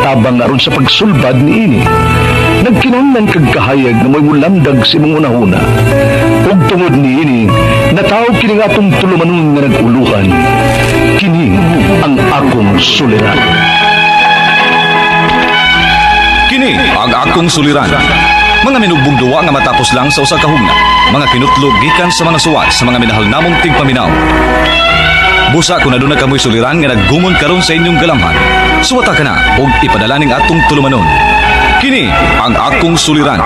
tabang aron sa pagsulbad ni ini. Nagkinahanglan kag kahayag na may mulamdag si mong unahuna. Ug tungod ni ini, natawag kini nga atong tulumanon nga naguluhan. Kini ang akong suliran. Kini ang akong suliran. Mga minugbog duwa nga matapos lang sa usa ka hugna. Mga kinutlog gikan sa mga suwat sa mga minahal namong tigpaminaw. Busa kung aduna kamoy suliran nga naggumon karon sa inyong galamhan. Suwata ka na ug ipadala ning atong tulumanon. Kini ang akong suliran.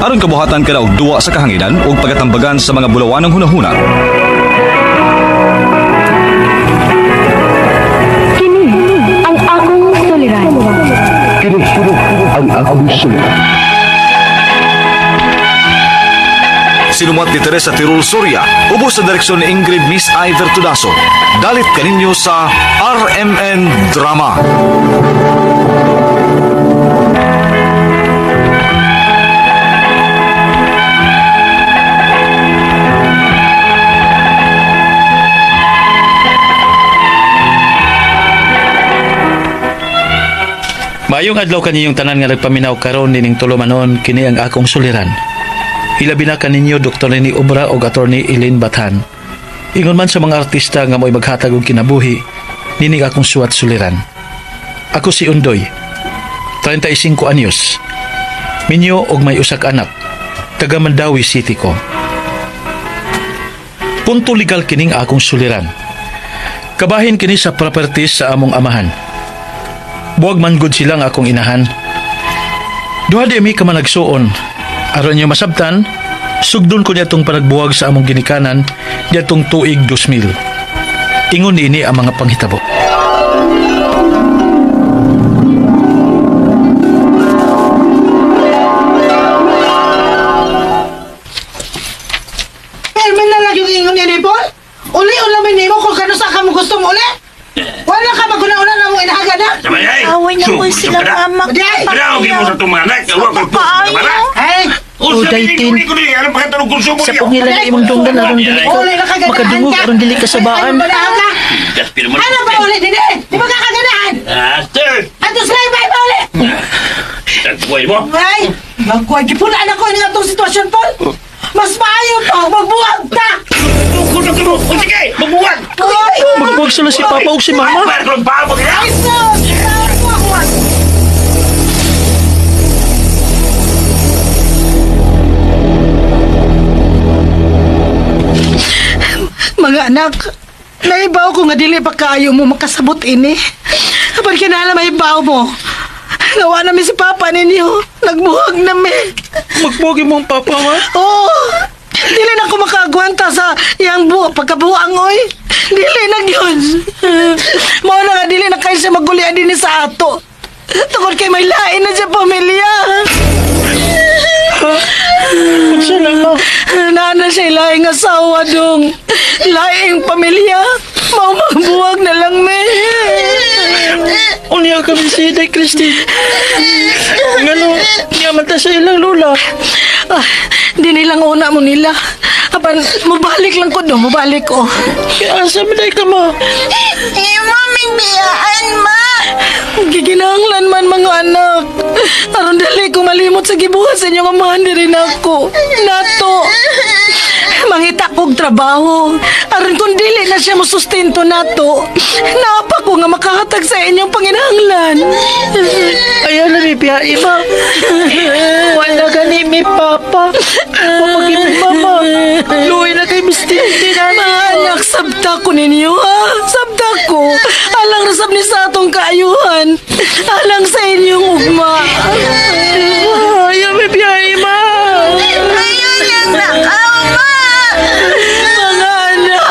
Aron kabuhatan ka na og duwa sa kahanginan ug pagatambagan sa mga bulawanong hunahuna. Kini ang akong suliran. Kini ang akong suliran. Sinumat ni Teresa Tirul Soria, ubos sa direksyon ni Ingrid Miss Iver Tudaso. Dalit kaninyo sa RMN Drama. Mayong adlaw kaniyong tanan nga nagpaminaw karon nining tulumanon kini ang akong suliran. Hilabi na kaninyo Dr. Nini Obra o Attorney Eileen Bathan. Ingon man sa mga artista nga mo'y maghatag og kinabuhi, nining akong suwat suliran. Ako si Undoy, 35 anyos. Minyo og may usak anak, taga Mandawi City ko. Punto legal kining akong suliran. Kabahin kini sa properties sa among amahan. Buwag man gud sila nga akong inahan. Duha di mi ka man nagsuon. Aron niyo masabtan, sugdon ko niya itong panagbuwag sa among ginikanan niya itong tuig 2000. Ingon ini ang mga panghitabo. Permin na lang yung ingon ni Paul. Uli-ulamin ni mo kung kano sa ka mo gusto mo uli. Wala ka maguna-una na mo inahaga na. Away na po sila mama. Hindi. mo sa tumanak. Ay! Daytin. Sa pangila na imong dunggan aron dili ka Uli na kaganahan makadungog ka. aron dili ka sabaan. Ano ba uli din eh? Di ba kakaganahan? Ato sa ibay ba uli? Ay! Magkuhagipunan ako yung itong sitwasyon, Paul. Mas maayo to. Magbuwag ta. Ay! Magbuwag sila si Papa ug si Mama. Ay, sus! Magbuwag. Mga anak, naibaw ko nga dili pa kayo mo makasabot ini. Kapag kinala maibaw mo, nawa namin si Papa ninyo. Nagbuhag namin. Magbuwag mo ang Papa ha. Oo, dili na ako makagwanta sa iyang pagkabuang oy. Dili na yun. Mao na nga dili na kayo siya magulian din sa ato. Tungkol kay may lain na siya pamilya. Unsa lang ma? Nana siya laing asawa dong. Laing pamilya. Mau magbuwag na lang me. Unya kami si Day Christine. Ngano, niya mata sa ilang lola. Ah, di nilang una mo nila. Apan, mabalik lang ko doon. Mabalik ko. Kaya asa man day ka ma? Maming biyaan, ma. Giginahanglan man mga anak. Aron dali ko malimot sa gibuhat sa inyong amahan di rin ako. Nato. Mangita kog trabaho. Aron kung dili na siya musustento nato. Napa ko nga makahatag sa inyong panginahanglan. Ayaw na ni Pia Ima. Wala gani mi Papa. Papagin mi Mama. Luwi na kay Miss Tintin. Mga anak, sabta ko ninyo ha. Sabta ko. Alang rasab ni sa atong kaayuhan. Alang sa inyong ugma. Ayaw mi Pia Ima. Ayaw lang na ako, ma. Mga anak.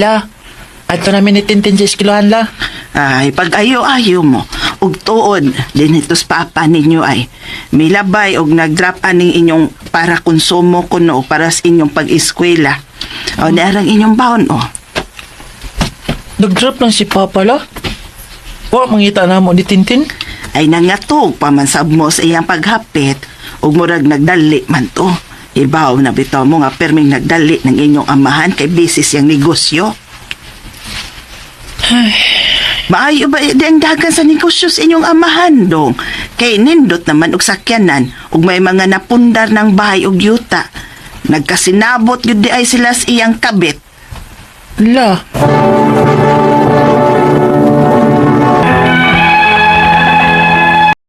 La, ato namin ni Tintin sa eskilohan la. Ay, pag ayo-ayo mo, ug tuod, dinitos papa ninyo ay, milabay og nag-drop aning inyong para konsumo kuno para sa inyong pag-eskwela. O, narang inyong baon, o. Nag-drop lang si Papa la. Wa mangita na mo ni Tintin. Ay nangatog pa man sab mo sa iyang paghapit, ug murag nagdali man to. Ibaw na bitaw mo nga perming nagdali ng inyong amahan kay bisis yung negosyo. Maayo ba ang dagan sa negosyo sa inyong amahan dong? Kay nindot naman og sakyanan ug may mga napundar ng bahay og yuta. Nagkasinabot yun di ay sila sa iyang kabit. La,